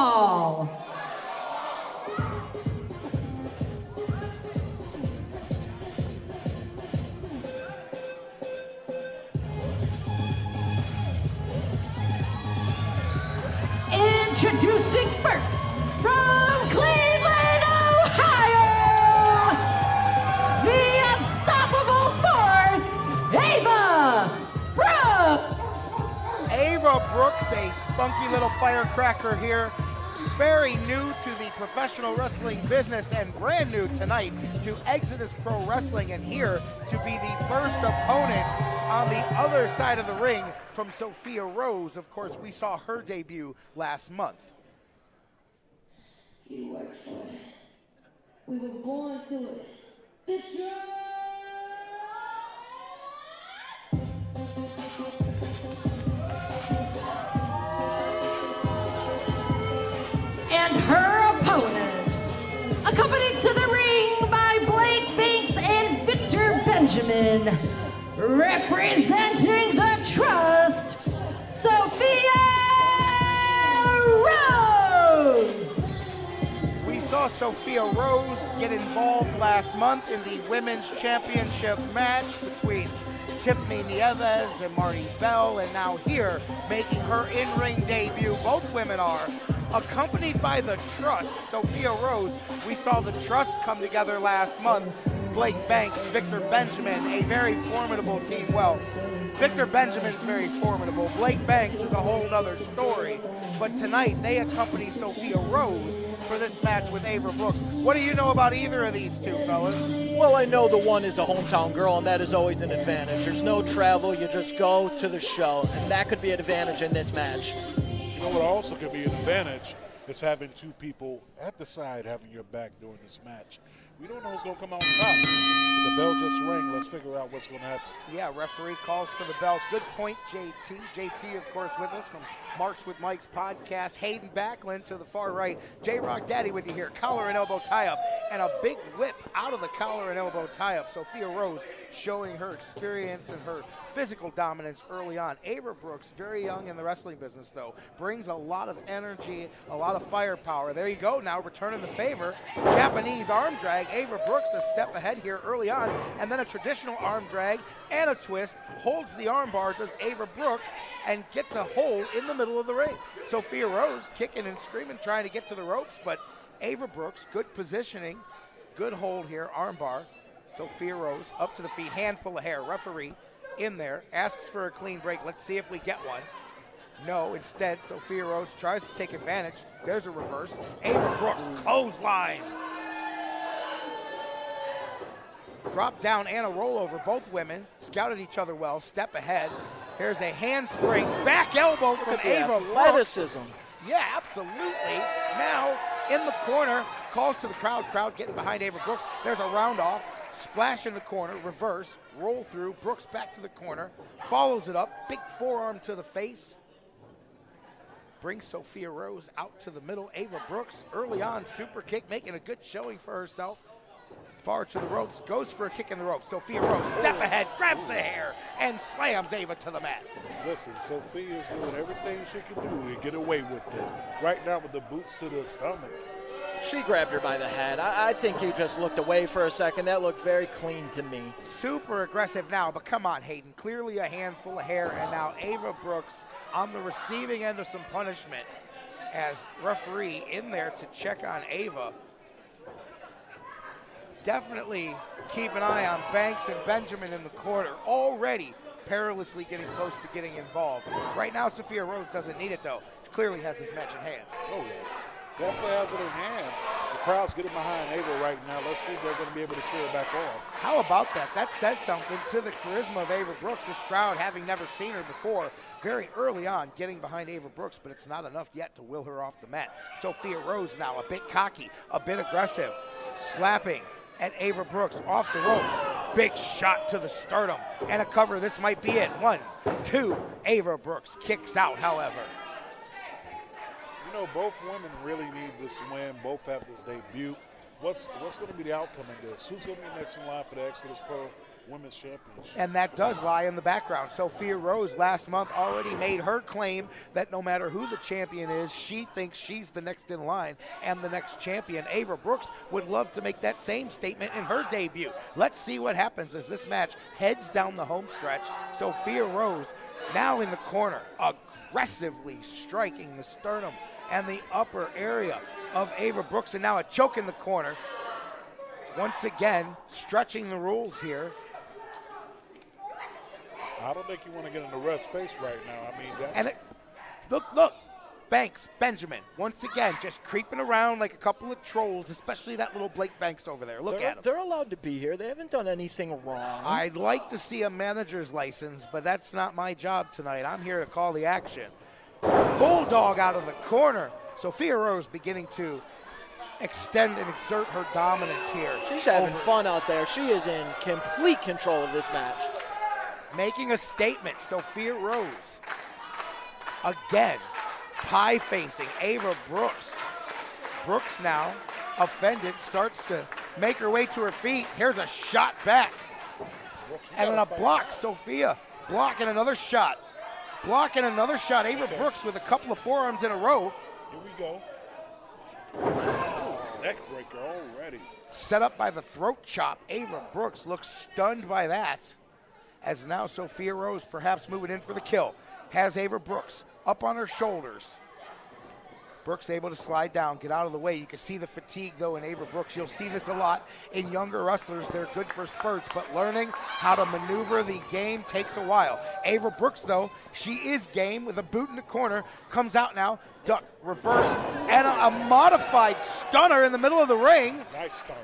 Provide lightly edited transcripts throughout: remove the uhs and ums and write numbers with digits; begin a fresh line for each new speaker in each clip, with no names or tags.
fall. Introducing first, from Cleveland, Ohio, the unstoppable force, Ava Brooks.
Ava Brooks, a spunky little firecracker here, very new to the professional wrestling business and brand new tonight to Exodus Pro Wrestling, and here to be the first opponent on the other side of the ring from Sophia Rose. Of course, we saw her debut last month.
You work for it. We were born to it. The trust.
And her opponent, accompanied to the ring by Blake Banks and Victor Benjamin, representing the Trust, Sophia Rose.
We saw Sophia Rose get involved last month in the Women's Championship match between Tiffany Nieves and Marty Bell, and now here making her in-ring debut, both women are, accompanied by the Trust, Sophia Rose. We saw the Trust come together last month. Blake Banks, Victor Benjamin, a very formidable team. Well, Victor Benjamin's very formidable. Blake Banks is a whole other story. But tonight, they accompany Sophia Rose for this match with Ava Brooks. What do you know about either of these two, fellas?
Well, I know the one is a hometown girl, and that is always an advantage. There's no travel. You just go to the show, and that could be an advantage in this match.
You know what also could be an advantage is having two people at the side having your back during this match. We don't know who's going to come out on top. The bell just rang. Let's figure out what's going to happen.
Yeah, referee calls for the bell. Good point, JT. JT, of course, with us from Marks with Mike's podcast. Hayden Backlund to the far right. J-Rock Daddy with you here. Collar and elbow tie-up. And a big whip out of the collar and elbow tie-up. Sophia Rose showing her experience and her physical dominance early on. Ava Brooks, very young in the wrestling business, though, brings a lot of energy, a lot of firepower. There you go, now returning the favor. Japanese arm drag. Ava Brooks a step ahead here early on, and then a traditional arm drag and a twist. Holds the arm bar, does Ava Brooks, and gets a hold in the middle of the ring. Sophia Rose kicking and screaming, trying to get to the ropes, but Ava Brooks, good positioning, good hold here, arm bar. Sophia Rose up to the feet, handful of hair. Referee in there, asks for a clean break. Let's see if we get one. No, instead, Sophia Rose tries to take advantage. There's a reverse. Ava Brooks, clothesline. Drop down and a rollover. Both women scouted each other well, step ahead. Here's a handspring, back elbow from Ava Brooks.
Athleticism.
Yeah, absolutely. Now, in the corner, calls to the crowd. Crowd getting behind Ava Brooks. There's a round off. Splash in the corner, reverse, roll through, Brooks back to the corner, follows it up, big forearm to the face, brings Sophia Rose out to the middle. Ava Brooks, early on, super kick, making a good showing for herself. Far to the ropes, goes for a kick in the ropes. Sophia Rose, step ahead, grabs the hair, and slams Ava to the mat.
Listen, Sophia's doing everything she can do to get away with it. Right now with the boots to the stomach.
She grabbed her by the head. I think you just looked away for a second. That looked very clean to me.
Super aggressive now, but come on, Hayden. Clearly a handful of hair, and now Ava Brooks on the receiving end of some punishment as referee in there to check on Ava. Definitely keep an eye on Banks and Benjamin in the corner. Already perilously getting close to getting involved. Right now, Sophia Rose doesn't need it, though. She clearly has this match in hand.
Oh, yeah. Definitely has it in hand. The crowd's getting behind Ava right now. Let's see if they're going to be able to clear it back off.
How about that? That says something to the charisma of Ava Brooks. This crowd, having never seen her before, very early on getting behind Ava Brooks, but it's not enough yet to will her off the mat. Sophia Rose now a bit cocky, a bit aggressive, slapping at Ava Brooks off the ropes. Big shot to the sternum and a cover. This might be it. 1, 2. Ava Brooks kicks out, however.
You know, both women really need this win. Both have this debut. What's going to be the outcome of this? Who's going to be next in line for the Exodus Pro women's championship.
And that does lie in the background. Sophia Rose last month already made her claim that no matter who the champion is, she thinks she's the next in line and the next champion. Ava Brooks would love to make that same statement in her debut. Let's see what happens as this match heads down the home stretch. Sophia Rose now in the corner, aggressively striking the sternum and the upper area of Ava Brooks, and now a choke in the corner. Once again, stretching the rules here.
I don't think you want to get in the ref's face right now. I mean, that's...
Look, Banks, Benjamin, once again, just creeping around like a couple of trolls, especially that little Blake Banks over there. Look at him.
They're allowed to be here. They haven't done anything wrong.
I'd like to see a manager's license, but that's not my job tonight. I'm here to call the action. Bulldog out of the corner. Sophia Rose beginning to extend and exert her dominance here.
She's having fun out there. She is in complete control of this match.
Making a statement, Sophia Rose. Again, pie-facing Ava Brooks. Brooks now, offended, starts to make her way to her feet. Here's a shot back. And then a block, Sophia blocking another shot. Blocking another shot. Ava Brooks with a couple of forearms in a row.
Here we go. Neck breaker already.
Set up by the throat chop. Ava Brooks looks stunned by that. As now Sophia Rose perhaps moving in for the kill. Has Ava Brooks up on her shoulders. Brooks able to slide down, get out of the way. You can see the fatigue, though, in Ava Brooks. You'll see this a lot in younger wrestlers. They're good for spurts, but learning how to maneuver the game takes a while. Ava Brooks, though, she is game with a boot in the corner. Comes out now, duck, reverse, and a modified stunner in the middle of the ring.
Nice stunner.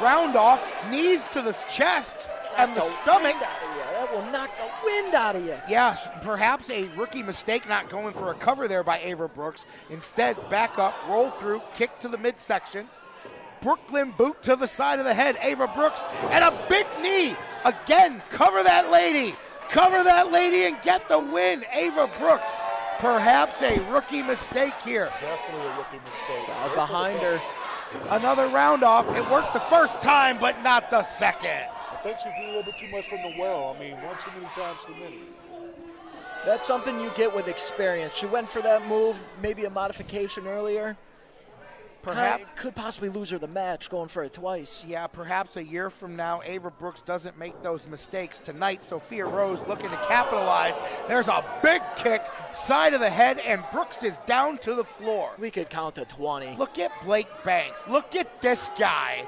Round off, knees to the chest and the stomach.
That will knock the wind out of you.
Yeah, perhaps a rookie mistake not going for a cover there by Ava Brooks. Instead, back up, roll through, kick to the midsection. Brooklyn boot to the side of the head. Ava Brooks and a big knee. Again, cover that lady. Cover that lady and get the win. Ava Brooks, perhaps a rookie mistake here.
Definitely a rookie mistake.
Behind her.
Another round off. It worked the first time, but not the second.
I think she drew a little bit too much from the well. I mean, one too many times too many.
That's something you get with experience. She went for that move, maybe a modification earlier. Perhaps could possibly lose her the match going for it twice.
Yeah, perhaps a year from now, Ava Brooks doesn't make those mistakes. Tonight, Sophia Rose looking to capitalize. There's a big kick, side of the head, and Brooks is down to the floor.
We could count to 20.
Look at Blake Banks. Look at this guy.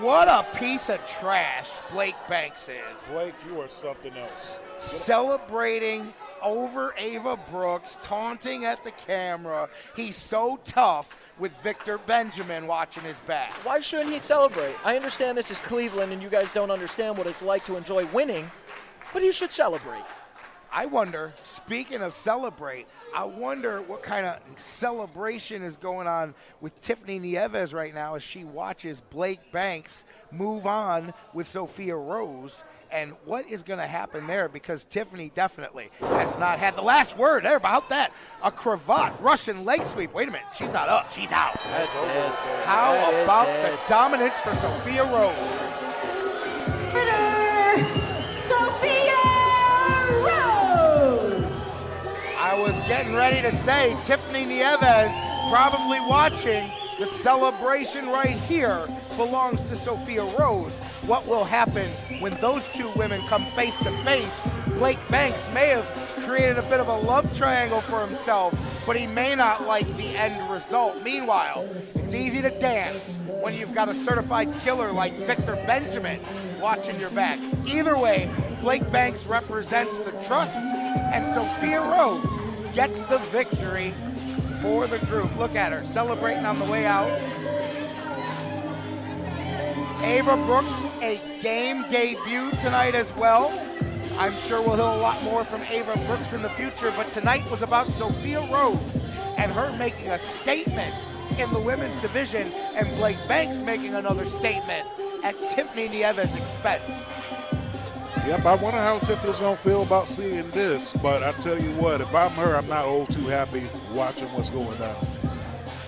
What a piece of trash Blake Banks is.
Blake, you are something else.
Celebrating over Ava Brooks, taunting at the camera. He's so tough with Victor Benjamin watching his back.
Why shouldn't he celebrate? I understand this is Cleveland and you guys don't understand what it's like to enjoy winning, but he should celebrate.
I wonder, speaking of celebrate, I wonder what kind of celebration is going on with Tiffany Nieves right now as she watches Blake Banks move on with Sophia Rose, and what is going to happen there, because Tiffany definitely has not had the last word there about that. A cravat, Russian leg sweep. Wait a minute, she's not up, she's out.
That's it.
How
That
about
is
the
it.
dominance for Sophia Rose?
Winner, Sophia Rose.
I was getting ready to say Tiffany Nieves probably watching. The celebration right here belongs to Sophia Rose. What will happen when those two women come face to face? Blake Banks may have created a bit of a love triangle for himself, but he may not like the end result. Meanwhile, it's easy to dance when you've got a certified killer like Victor Benjamin watching your back. Either way, Blake Banks represents the trust, and Sophia Rose gets the victory for the group. Look at her celebrating on the way out. Ava Brooks, a game debut tonight as well. I'm sure we'll hear a lot more from Ava Brooks in the future, but tonight was about Sophia Rose and her making a statement in the women's division, and Blake Banks making another statement at Tiffany Nieves' expense.
Yep, I wonder how Tiffany's going to feel about seeing this, but I tell you what, if I'm her, I'm not all too happy watching what's going on.